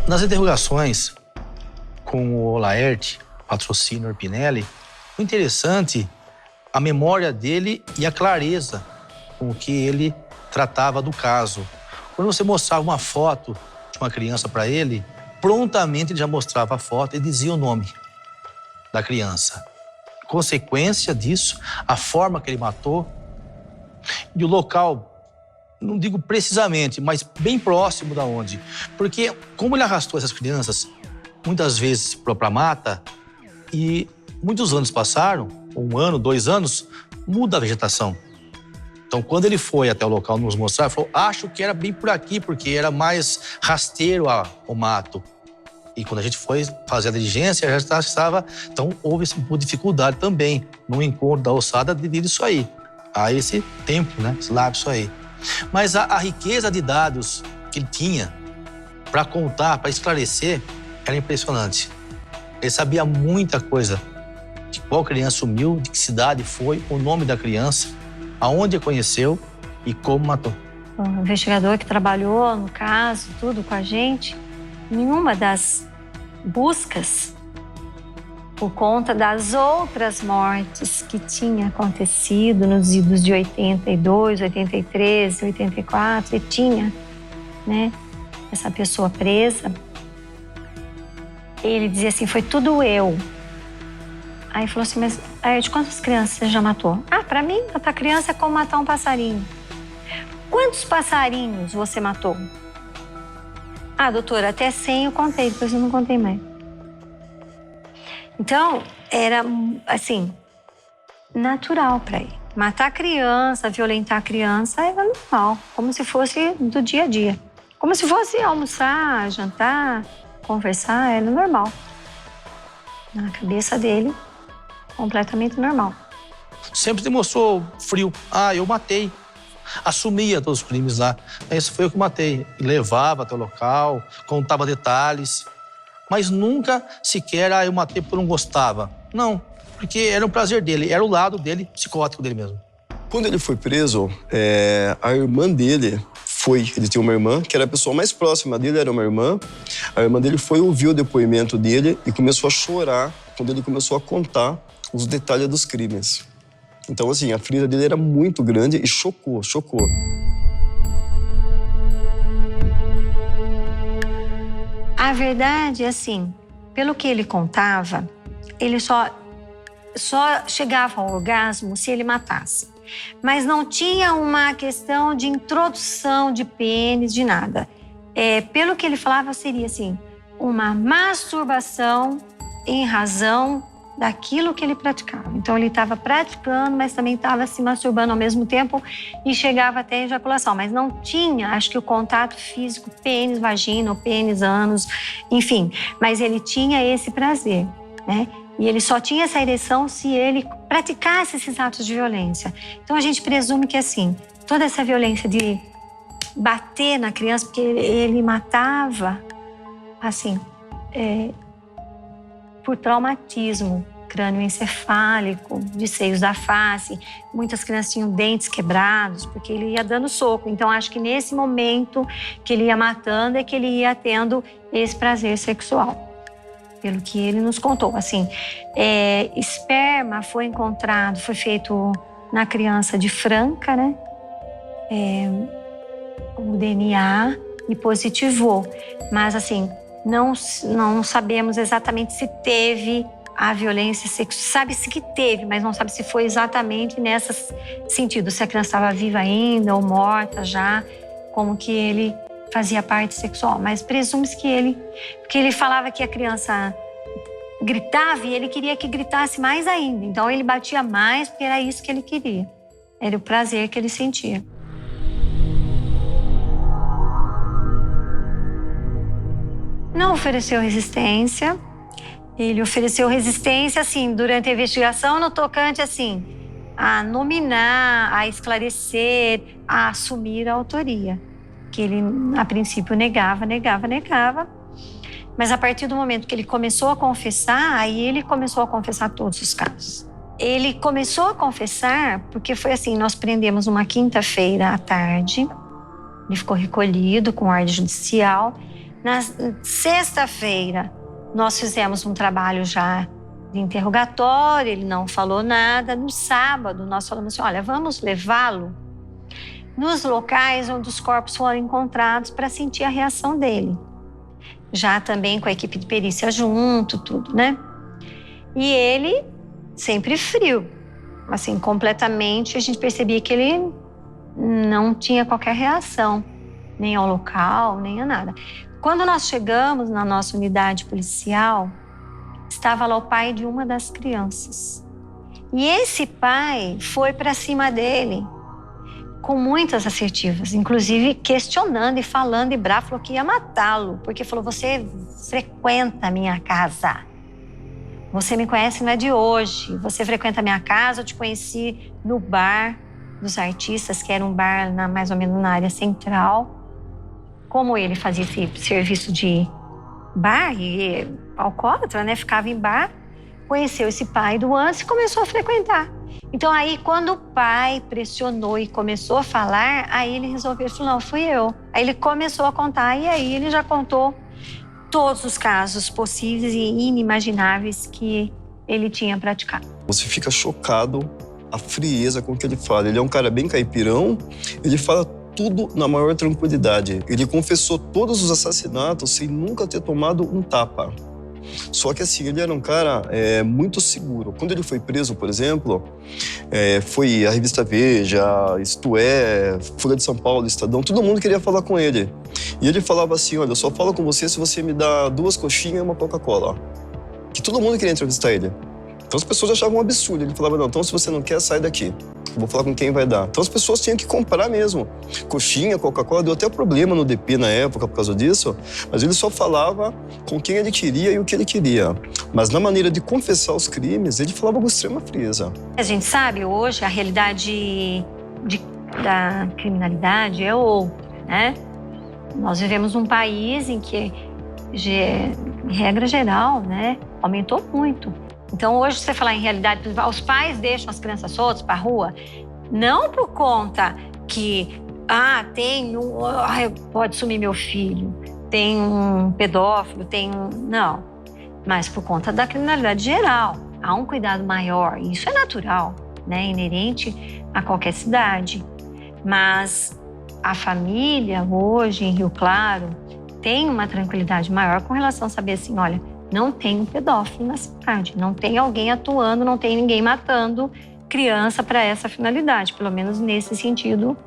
Nas interrogações com o Laerte, patrocínio Orpinelli, o interessante a memória dele e a clareza com que ele tratava do caso. Quando você mostrava uma foto de uma criança para ele, prontamente ele já mostrava a foto e dizia o nome da criança. Consequência disso, a forma que ele matou e o local, não digo precisamente, mas bem próximo da onde. Porque como ele arrastou essas crianças, muitas vezes para a mata, e muitos anos passaram, 1 ano, 2 anos, muda a vegetação. Então, quando ele foi até o local nos mostrar, ele falou, acho que era bem por aqui, porque era mais rasteiro o mato. E quando a gente foi fazer a diligência, já estava... Então, houve essa dificuldade também no encontro da ossada devido a isso aí. A esse tempo, né? Esse lapso aí. Mas a riqueza de dados que ele tinha para contar, para esclarecer, era impressionante. Ele sabia muita coisa. De qual criança sumiu, de que cidade foi, o nome da criança, aonde a conheceu e como matou. O investigador que trabalhou no caso, tudo com a gente, nenhuma das buscas, por conta das outras mortes que tinha acontecido nos idos de 82, 83, 84, e tinha, né, essa pessoa presa, ele dizia assim, foi tudo eu. Aí falou assim, mas de quantas crianças você já matou? Ah, pra mim, matar criança é como matar um passarinho. Quantos passarinhos você matou? Ah, doutora, até 100 eu contei, depois eu não contei mais. Então, era, assim, natural para ele. Matar criança, violentar criança era normal, como se fosse do dia a dia. Como se fosse almoçar, jantar, conversar, era normal. Na cabeça dele, completamente normal. Sempre demonstrou frio. Ah, eu matei. Assumia todos os crimes lá. Esse foi eu que matei. Levava até o local, contava detalhes. Mas nunca sequer, eu matei porque eu não gostava. Não, porque era um prazer dele, era o lado dele, psicótico dele mesmo. Quando ele foi preso, a irmã dele ele tinha uma irmã, que era a pessoa mais próxima dele, era uma irmã. A irmã dele foi ouvir o depoimento dele e começou a chorar quando ele começou a contar os detalhes dos crimes. Então, assim, a ferida dele era muito grande e chocou. A verdade é assim, pelo que ele contava, ele só chegava ao orgasmo se ele matasse. Mas não tinha uma questão de introdução de pênis, de nada. Pelo que ele falava, seria assim, uma masturbação em razão daquilo que ele praticava. Então, ele estava praticando, mas também estava se masturbando ao mesmo tempo e chegava até a ejaculação. Mas não tinha, acho que o contato físico, pênis, vagina, ou pênis, ânus, enfim. Mas ele tinha esse prazer, né? E ele só tinha essa ereção se ele praticasse esses atos de violência. Então, a gente presume que, assim, toda essa violência de bater na criança, porque ele matava, assim, por traumatismo crânioencefálico, de seios da face. Muitas crianças tinham dentes quebrados, porque ele ia dando soco. Então, acho que nesse momento que ele ia matando é que ele ia tendo esse prazer sexual. Pelo que ele nos contou. Assim, esperma foi encontrado, foi feito na criança de Franca, né? O DNA e positivou. Mas, assim, não sabemos exatamente se teve a violência sexual. Sabe-se que teve, mas não sabe se foi exatamente nesse sentido. Se a criança estava viva ainda ou morta já, como que ele fazia parte sexual. Mas presume-se que ele... Porque ele falava que a criança gritava e ele queria que gritasse mais ainda. Então ele batia mais porque era isso que ele queria. Era o prazer que ele sentia. Não ofereceu resistência. Ele ofereceu resistência, assim, durante a investigação, no tocante, assim, a nominar, a esclarecer, a assumir a autoria. Que ele, a princípio, negava. Mas a partir do momento que ele começou a confessar, aí ele começou a confessar todos os casos. Ele começou a confessar porque foi assim, nós prendemos uma quinta-feira à tarde, ele ficou recolhido com ordem judicial, Na sexta-feira, nós fizemos um trabalho já de interrogatório, ele não falou nada. No sábado, nós falamos assim, olha, vamos levá-lo nos locais onde os corpos foram encontrados para sentir a reação dele. Já também com a equipe de perícia junto, tudo, né? E ele sempre frio. Assim, completamente, a gente percebia que ele não tinha qualquer reação, nem ao local, nem a nada. Quando nós chegamos na nossa unidade policial, estava lá o pai de uma das crianças. E esse pai foi para cima dele com muitas assertivas, inclusive questionando e falando e bravo, falou que ia matá-lo, porque falou, você frequenta a minha casa. Você me conhece não é de hoje. Você frequenta a minha casa, eu te conheci no bar dos artistas, que era um bar mais ou menos na área central. Como ele fazia esse serviço de bar e alcoólatra, né? Ficava em bar, conheceu esse pai do Anderson e começou a frequentar. Então aí, quando o pai pressionou e começou a falar, aí ele resolveu, falou, não, fui eu. Aí ele começou a contar e aí ele já contou todos os casos possíveis e inimagináveis que ele tinha praticado. Você fica chocado a frieza com que ele fala. Ele é um cara bem caipirão, ele fala tudo na maior tranquilidade. Ele confessou todos os assassinatos sem nunca ter tomado um tapa. Só que assim, ele era um cara muito seguro. Quando ele foi preso, por exemplo, foi a revista Veja, Isto É, Folha de São Paulo, Estadão, todo mundo queria falar com ele. E ele falava assim, olha, eu só falo com você se você me dá 2 coxinhas e uma Coca-Cola. Que todo mundo queria entrevistar ele. Então as pessoas achavam um absurdo. Ele falava, não, então se você não quer, sai daqui. Eu vou falar com quem vai dar. Então as pessoas tinham que comprar mesmo. Coxinha, Coca-Cola, deu até problema no DP na época por causa disso, mas ele só falava com quem ele queria e o que ele queria. Mas na maneira de confessar os crimes, ele falava com extrema frieza. A gente sabe hoje a realidade da criminalidade é outra, né? Nós vivemos num país em que, em regra geral, né, aumentou muito. Então, hoje, você falar em realidade, os pais deixam as crianças soltas para a rua, não por conta que, pode sumir meu filho, tem um pedófilo, não. Mas por conta da criminalidade geral. Há um cuidado maior, e isso é natural, né, inerente a qualquer cidade. Mas a família, hoje, em Rio Claro, tem uma tranquilidade maior com relação a saber assim, olha, não tem um pedófilo na cidade, não tem alguém atuando, não tem ninguém matando criança para essa finalidade. Pelo menos nesse sentido,